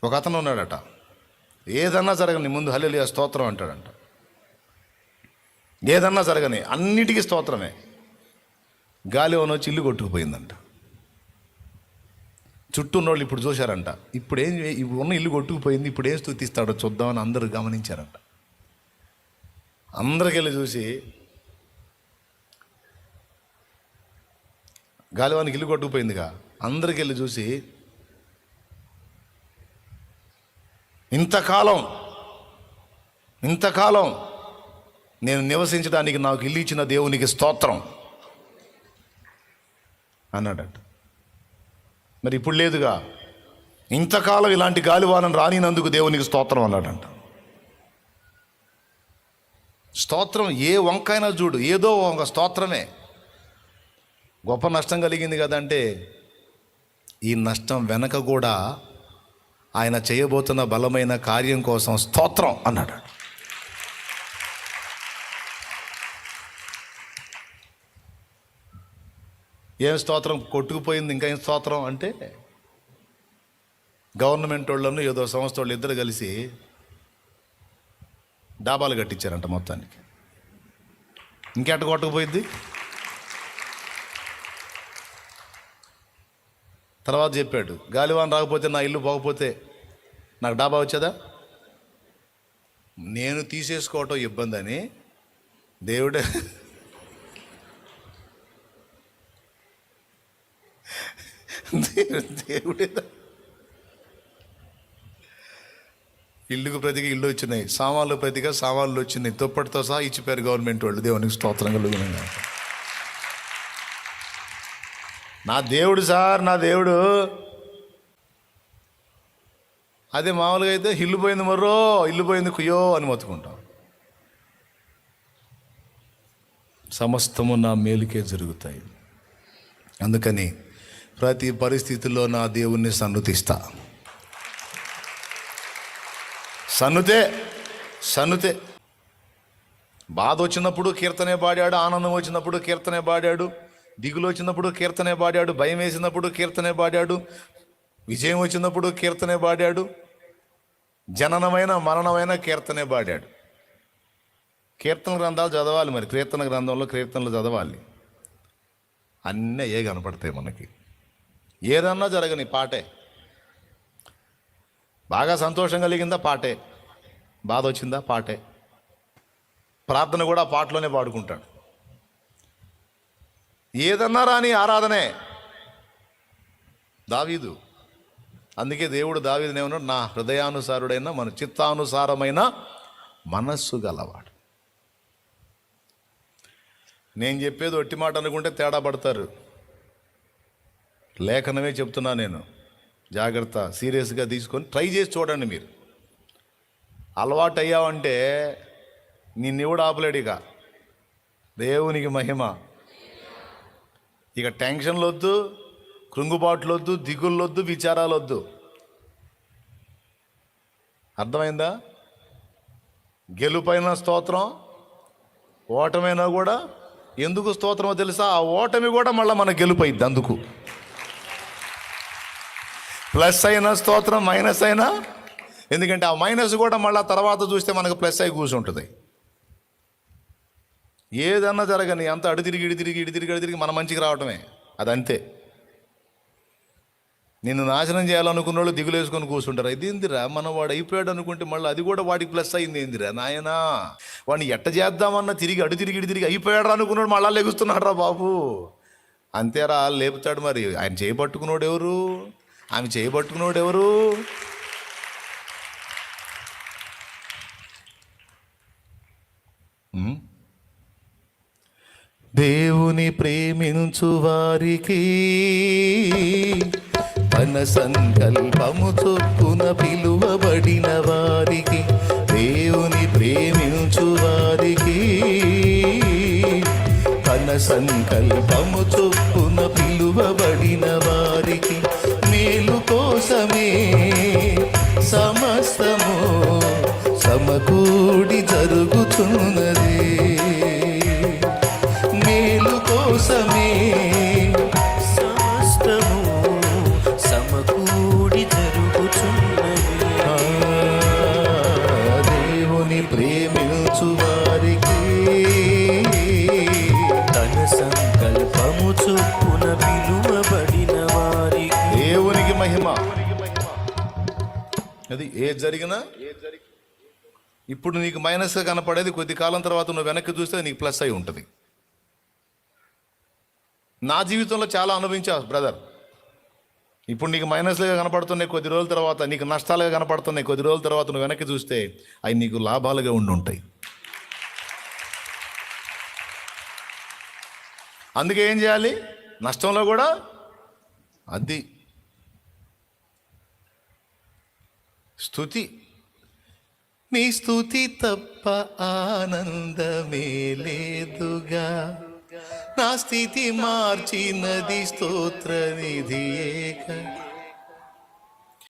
ఒక అతను ఉన్నాడట, ఏదన్నా జరగని ముందు హల్లెలూయా స్తోత్రం అంటాడంట. ఏదన్నా జరగని అన్నిటికీ స్తోత్రమే. గాలివాన వచ్చి ఇల్లు కొట్టుకుపోయిందంట. చుట్టూ ఉన్నోళ్ళు ఇప్పుడు చూశారంట, ఇప్పుడు ఉన్న ఇల్లు కొట్టుకుపోయింది, ఇప్పుడు ఏం స్తుతిస్తాడో చూద్దామని అందరూ గమనించారంట. అందరికెళ్ళి చూసి, గాలివానికి ఇల్లు కొట్టుకుపోయిందిగా, అందరికెళ్ళి చూసి, ఇంతకాలం నేను నివసించడానికి నాకు ఇల్లు ఇచ్చిన దేవునికి స్తోత్రం అన్నాడట. మరి ఇప్పుడు లేదుగా, ఇంతకాలం ఇలాంటి గాలివానను రానినందుకు దేవునికి స్తోత్రం అన్నాడంట. స్తోత్రం ఏ వంకైనా చూడు, ఏదో ఒక స్తోత్రమే. గొప్ప నష్టం కలిగింది కదంటే, ఈ నష్టం వెనక కూడా ఆయన చేయబోతున్న బలమైన కార్యం కోసం స్తోత్రం అన్నాడు. ఏం స్తోత్రం? కొట్టుకుపోయింది, ఇంకా ఏం స్తోత్రం అంటే, గవర్నమెంట్ వాళ్ళను ఏదో సంస్థ వాళ్ళు ఇద్దరు కలిసి డాబాలు కట్టించారంట మొత్తానికి. ఇంకెట్ట కొట్టుకుపోయింది? తర్వాత చెప్పాడు, గాలివాన రాకపోతే, నా ఇల్లు పోకపోతే నాకు డాబా వచ్చేదా? నేను తీసేసుకోవటం ఇబ్బంది అని దేవుడే ఇల్లుకు ప్రతిగా ఇల్లు వచ్చినాయి, సామాన్లు ప్రతిగా సామాన్లు వచ్చినాయి, దుప్పటితో సహా ఇచ్చిపోయారు గవర్నమెంట్ వాళ్ళు. దేవునికి స్తోత్రం కలుగును. నా దేవుడు సార్, నా దేవుడు. అదే మామూలుగా అయితే ఇల్లు పోయింది మర్రో, ఇల్లు పోయింది కుయ్యో అని మొత్తుకుంటాం. సమస్తము నా మేలుకే జరుగుతాయి. అందుకని ప్రతి పరిస్థితుల్లో నా దేవుణ్ణి సన్నుతిస్తా. సన్నుతే. బాధ వచ్చినప్పుడు కీర్తనే పాడాడు, ఆనందం వచ్చినప్పుడు కీర్తనే పాడాడు, దిగులు వచ్చినప్పుడు కీర్తనే పాడాడు, భయం వేసినప్పుడు కీర్తనే పాడాడు, విజయం వచ్చినప్పుడు కీర్తనే పాడాడు, జననమైన మరణమైన కీర్తనే పాడాడు. కీర్తన గ్రంథాలు చదవాలి. మరి కీర్తన గ్రంథంలో కీర్తనలు చదవాలి. అన్నీ అయ్యే కనపడతాయి మనకి. ఏదన్నా జరగని పాటే. బాగా సంతోషం కలిగిందా పాటే, బాధ వచ్చిందా పాటే. ప్రార్థన కూడా పాటలోనే పాడుకుంటాడు. ఏదన్నా రాని ఆరాధనే. దావీదు, అందుకే దేవుడు దావీదుని ఏమన్నాడు, నా హృదయానుసారుడైన మన చిత్తానుసారమైన మనస్సు గలవాడు. నేను చెప్పేది ఒట్టి మాట అనుకుంటే తేడా పడతారు. లేఖనమే చెప్తున్నా నేను. జాగ్రత్త, సీరియస్గా తీసుకొని ట్రై చేసి చూడండి. మీరు అలవాటు అయ్యావంటే నిన్నెవడు ఆపలేడు. ఇక దేవునికి మహిమ. ఇక టెన్షన్లు వద్దు, కృంగుబాట్లు వద్దు, దిగుళ్ళు వద్దు, విచారాలు వద్దు. అర్థమైందా? గెలుపైన స్తోత్రం, ఓటమైనా కూడా. ఎందుకు స్తోత్రమో తెలుసా? ఆ ఓటమి కూడా మళ్ళీ మన గెలుపైద్ది. అందుకు ప్లస్ అయినా స్తోత్రం, మైనస్ అయినా. ఎందుకంటే ఆ మైనస్ కూడా మళ్ళీ తర్వాత చూస్తే మనకు ప్లస్ అయి కూర్చుంటుంది. ఏదన్నా జరగని అంత అడితిరిగి మన మంచికి రావటమే. అదంతే. నిన్ను నాశనం చేయాలనుకున్న వాళ్ళు దిగులు వేసుకొని కూర్చుంటారు. ఇది ఏందిరా, మన వాడు అయిపోయాడు అనుకుంటే మళ్ళీ అది కూడా వాడికి ప్లస్ అయింది. ఏందిరా నాయనా, వాడిని ఎట్ట చేద్దామన్నా తిరిగి అయిపోయాడు అనుకున్నాడు, మళ్ళా లెగుస్తున్నాడు రా బాబు. అంతేరా, లేపుతాడు. మరి ఆయన చేయబట్టుకున్నాడు ఎవరు? ఆమె చేయబట్టుకున్నాడు ఎవరు? దేవుని ప్రేమించు వారికి తన సంకల్పము చొప్పున పిలువబడిన వారికి, దేవుని ప్రేమించు వారికి తన సంకల్పము చొప్పున పిలువబడిన వారికి మేలు కోసమే సమస్తము సమకూడి జరుగుతున్నది. మేలు కోసమే సమస్తము సమకూడి జరుగుతున్నది. అది ఏది జరిగినా ఇప్పుడు నీకు మైనస్గా కనపడేది కొద్ది కాలం తర్వాత నువ్వు వెనక్కి చూస్తే నీకు ప్లస్ అయి ఉంటుంది. నా జీవితంలో చాలా అనుభవించా బ్రదర్. ఇప్పుడు నీకు మైనస్లుగా కనపడుతున్నాయి, కొద్ది రోజుల తర్వాత నీకు నష్టాలుగా కనపడుతున్నాయి, కొద్ది రోజుల తర్వాత నువ్వు వెనక్కి చూస్తే అవి నీకు లాభాలుగా ఉండి ఉంటాయి. అందుకే ఏం చేయాలి? నష్టంలో కూడా అది స్తుతి. నీ స్తుతి తప్ప ఆనందమే లేదుగా, నా స్థితి మార్చినది స్తోత్ర నిధియేక.